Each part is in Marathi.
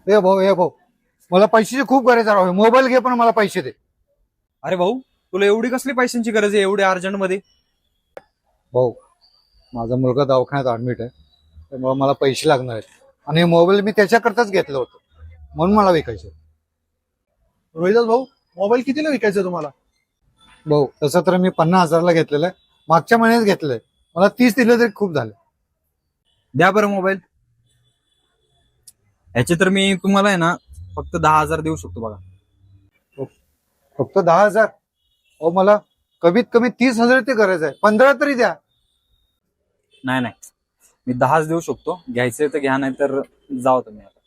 ए भाऊ, मला पैशाची खूप गरज आहे. मोबाईल घे पण मला पैसे दे. अरे भाऊ, तुला एवढी कसली पैशांची गरज आहे एवढ्या अर्जंट मध्ये? भाऊ, माझा मुलगा दवाखान्यात ऍडमिट आहे, त्यामुळे मला पैसे लागणार आहेत. आणि मोबाईल मी त्याच्याकरताच घेतलं होतं, म्हणून मला विकायचं. रोहिदास भाऊ, मोबाईल कितीला विकायचा तुम्हाला? भाऊ, तसं तर मी 50,000ला घेतलेलं आहे, मागच्या महिन्यात घेतलंय. मला 30 दिलं तरी खूप झालं. द्या बरं मोबाईल. ह्याचे तर मी तुम्हाला आहे ना फक्त 10,000 देऊ शकतो बघा. फक्त 10,000? अहो, मला कमीत कमी 30,000 ची गरज आहे. 15 तरी द्या. नाही नाही, मी 10च देऊ शकतो. घ्यायचे तर घ्या, नाही तर जाओ तुम्ही आता.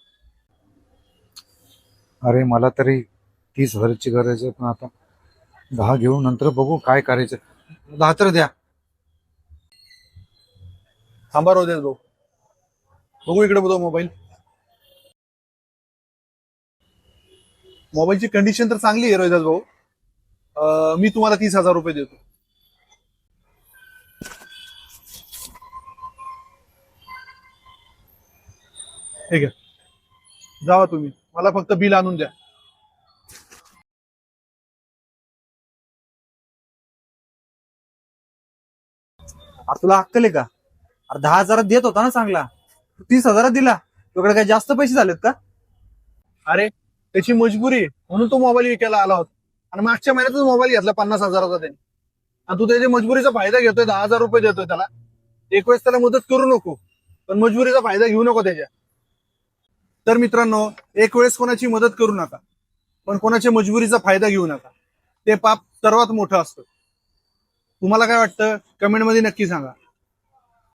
अरे, मला तरी 30,000 ची गरज आहे, पण आता 10 घेऊन नंतर बघू काय करायचं. 10 तर द्या. थांबा रोहिदास भाऊ, बघू इकडे बघतो मोबाईल. मोबाईलची कंडिशन तर चांगली आहे रोहिदास भाऊ. मी तुम्हाला 30,000 रुपये देतो. ठीक आहे, जावा तुम्ही, मला फक्त बिल आणून द्या. अरे तुला अक्कल आहे का? अरे 10,000 देत होता ना चांगला, 30,000 दिला. तुकडे काय जास्त पैसे झालेत का? अरे, त्याची मजबुरी आहे, म्हणून तो मोबाईल विकायला आला होता. आणि मागच्या महिन्यातच मोबाईल घेतला 50,000चा त्याने. आणि तू त्याच्या मजबुरीचा फायदा घेतोय, 10,000 रुपये देतोय त्याला. एक वेळेस त्याला मदत करू नको, पण मजबुरीचा फायदा घेऊ नको त्याच्या. तर मित्रांनो, एक वेळेस कोणाची मदत करू नका, पण कोणाच्या मजबुरीचा फायदा घेऊ नका. ते पाप सर्वात मोठं असतं. तुम्हाला काय वाटतं कमेंटमध्ये नक्की सांगा.